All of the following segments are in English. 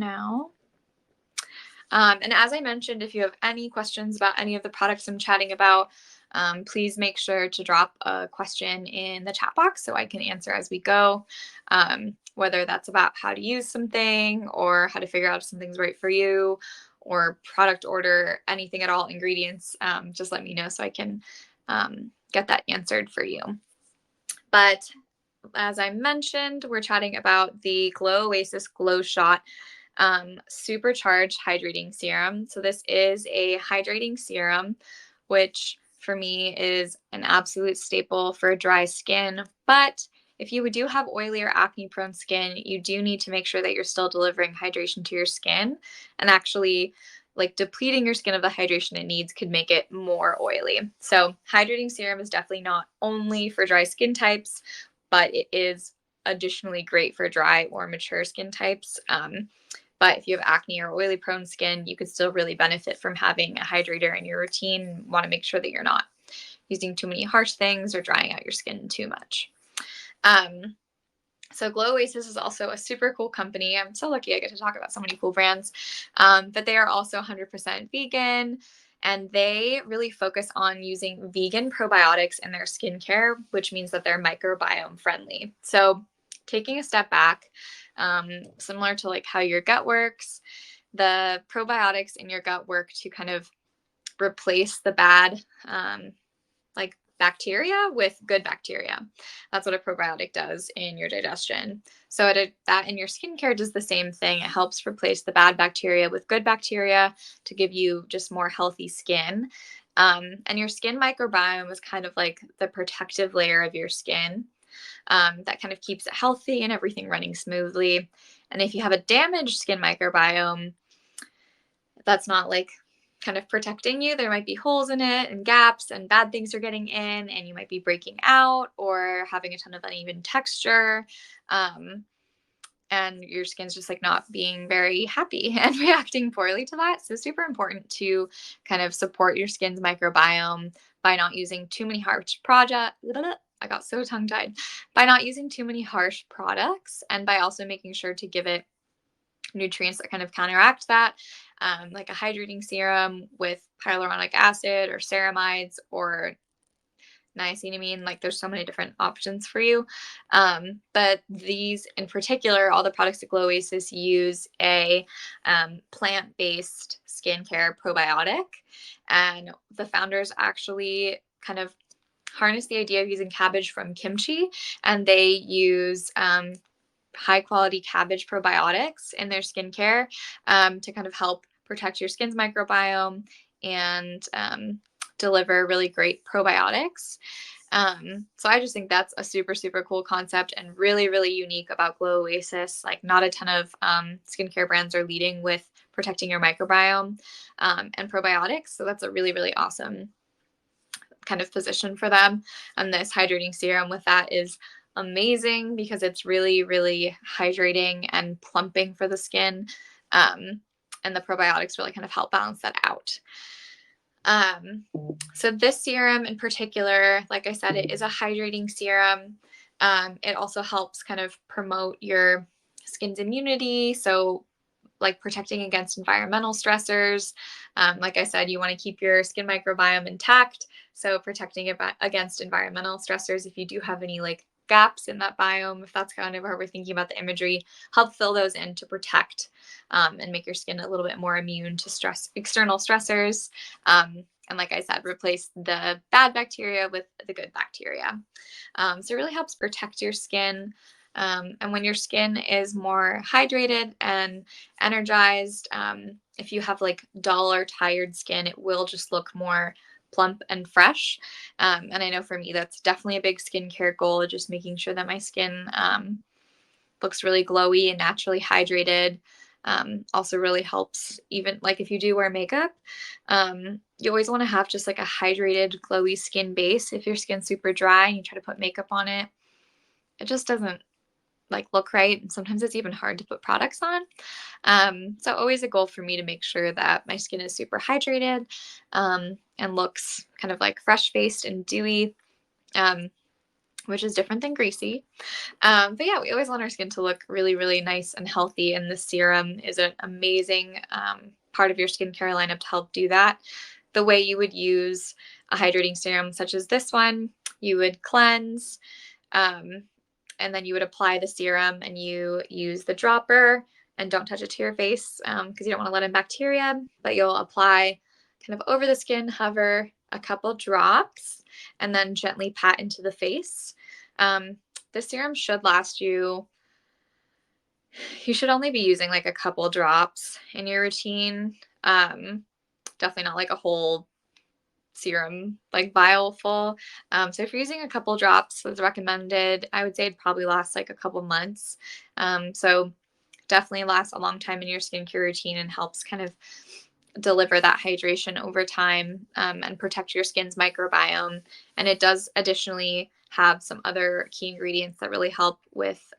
now. And as I mentioned, if you have any questions about any of the products I'm chatting about, please make sure to drop a question in the chat box so I can answer as we go, whether that's about how to use something or how to figure out if something's right for you or product order, anything at all, ingredients, just let me know so I can get that answered for you. But as I mentioned, we're chatting about the glowoasis glowshot supercharged hydrating serum. So this is a hydrating serum, which for me is an absolute staple for dry skin. But if you do have oily or acne prone skin, you do need to make sure that you're still delivering hydration to your skin, and actually like depleting your skin of the hydration it needs could make it more oily. So hydrating serum is definitely not only for dry skin types, but it is additionally great for dry or mature skin types. But if you have acne or oily prone skin, you could still really benefit from having a hydrator in your routine. You want to make sure that you're not using too many harsh things or drying out your skin too much. So glowoasis is also a super cool company. I'm so lucky I get to talk about so many cool brands. But they are also 100% vegan, and they really focus on using vegan probiotics in their skincare, which means that they're microbiome friendly. So taking a step back, similar to like how your gut works, the probiotics in your gut work to kind of replace the bad like bacteria with good bacteria. That's what a probiotic does in your digestion. So that in your skincare does the same thing. It helps replace the bad bacteria with good bacteria to give you just more healthy skin. And your skin microbiome is kind of like the protective layer of your skin that kind of keeps it healthy and everything running smoothly. And if you have a damaged skin microbiome, that's not like kind of protecting you. There might be holes in it and gaps and bad things are getting in, and you might be breaking out or having a ton of uneven texture. And your skin's just like not being very happy and reacting poorly to that. So super important to kind of support your skin's microbiome by not using too many harsh I got so tongue tied. By not using too many harsh products, and by also making sure to give it nutrients that kind of counteract that, like a hydrating serum with hyaluronic acid or ceramides or niacinamide. Like there's so many different options for you. But these in particular, all the products at glowoasis use a plant-based skincare probiotic. And the founders actually kind of harness the idea of using cabbage from kimchi, and they use high quality cabbage probiotics in their skincare to kind of help protect your skin's microbiome and deliver really great probiotics. So I just think that's a super, super cool concept and really, really unique about glowoasis. Like not a ton of skincare brands are leading with protecting your microbiome and probiotics. So that's a really, really awesome kind of position for them. And this hydrating serum with that is amazing because it's really, really hydrating and plumping for the skin. And the probiotics really kind of help balance that out. So this serum in particular, like I said, it is a hydrating serum. It also helps kind of promote your skin's immunity. So like protecting against environmental stressors. Like I said, you want to keep your skin microbiome intact. So protecting against environmental stressors, if you do have any like gaps in that biome, if that's kind of how we're thinking about the imagery, help fill those in to protect and make your skin a little bit more immune to external stressors. And like I said, replace the bad bacteria with the good bacteria. So it really helps protect your skin. And when your skin is more hydrated and energized, if you have like dull or tired skin, it will just look more plump and fresh. And I know for me, that's definitely a big skincare goal, just making sure that my skin looks really glowy and naturally hydrated. Also really helps even like if you do wear makeup, you always want to have just like a hydrated, glowy skin base. If your skin's super dry and you try to put makeup on it, it just doesn't like look right, and sometimes it's even hard to put products on. So always a goal for me to make sure that my skin is super hydrated and looks kind of like fresh faced and dewy, which is different than greasy. But yeah, we always want our skin to look really, really nice and healthy, and the serum is an amazing part of your skincare lineup to help do that. The way you would use a hydrating serum such as this one, you would cleanse, um, and then you would apply the serum, and you use the dropper, and don't touch it to your face because you don't want to let in bacteria, but you'll apply kind of over the skin, hover a couple drops, and then gently pat into the face. This serum should last you, you should only be using like a couple drops in your routine. Definitely not like a whole serum like vial full. So if you're using a couple drops, that's recommended. I would say it'd probably last like a couple months. So definitely lasts a long time in your skincare routine and helps kind of deliver that hydration over time and protect your skin's microbiome. And it does additionally have some other key ingredients that really help with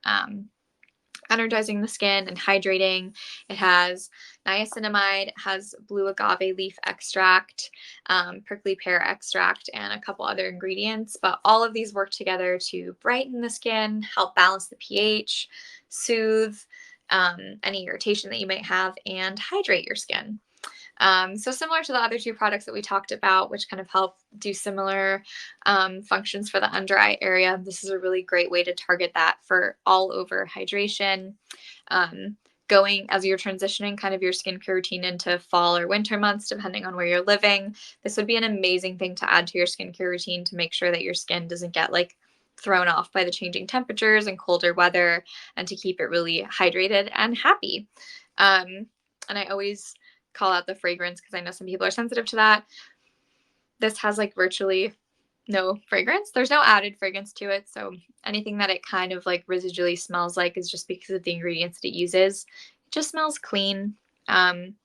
energizing the skin and hydrating. It has niacinamide, it has blue agave leaf extract, prickly pear extract, and a couple other ingredients. But all of these work together to brighten the skin, help balance the pH, soothe any irritation that you might have, and hydrate your skin. So similar to the other two products that we talked about, which kind of help do similar functions for the under eye area, this is a really great way to target that for all over hydration. Going as you're transitioning kind of your skincare routine into fall or winter months, depending on where you're living, this would be an amazing thing to add to your skincare routine to make sure that your skin doesn't get like thrown off by the changing temperatures and colder weather, and to keep it really hydrated and happy. And I always call out the fragrance because I know some people are sensitive to that. This has like virtually no fragrance. There's no added fragrance to it. So anything that it kind of like residually smells like is just because of the ingredients that it uses. It just smells clean. And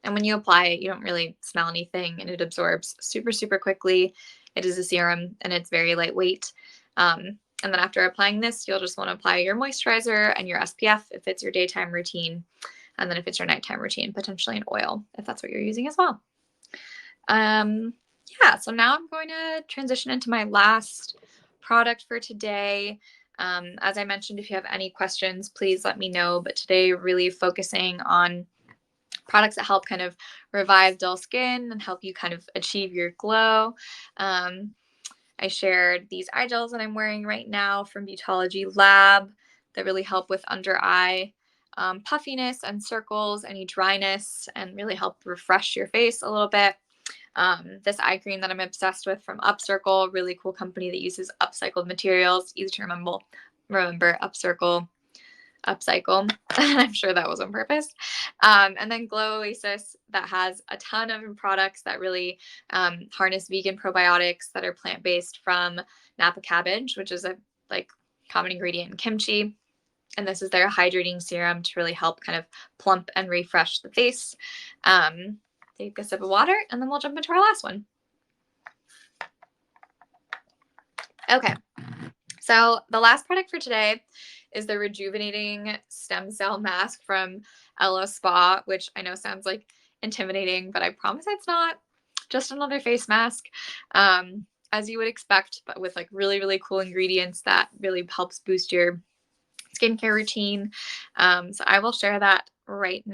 when you apply it, you don't really smell anything, and it absorbs super, super quickly. It is a serum and it's very lightweight. And then after applying this, you'll just want to apply your moisturizer and your SPF if it's your daytime routine. And then if it's your nighttime routine, potentially an oil if that's what you're using as well. Yeah, so now I'm going to transition into my last product for today. As I mentioned, if you have any questions, please let me know. But today, really focusing on products that help kind of revive dull skin and help you kind of achieve your glow. I shared these eye gels that I'm wearing right now from Beautology Lab that really help with under eye puffiness and circles, any dryness, and really help refresh your face a little bit. This eye cream that I'm obsessed with from Upcircle, really cool company that uses upcycled materials, easy to remember upcycle. I'm sure that was on purpose. And then glowoasis that has a ton of products that really harness vegan probiotics that are plant-based from Napa cabbage, which is a like common ingredient in kimchi. And this is their hydrating serum to really help kind of plump and refresh the face. Take a sip of water, and then we'll jump into our last one. Okay, so the last product for today is the Rejuvenating Stem Cell Mask from Ella Spa, which I know sounds like intimidating, but I promise it's not. Just another face mask, as you would expect, but with like really, really cool ingredients that really helps boost your skincare routine. So I will share that right now.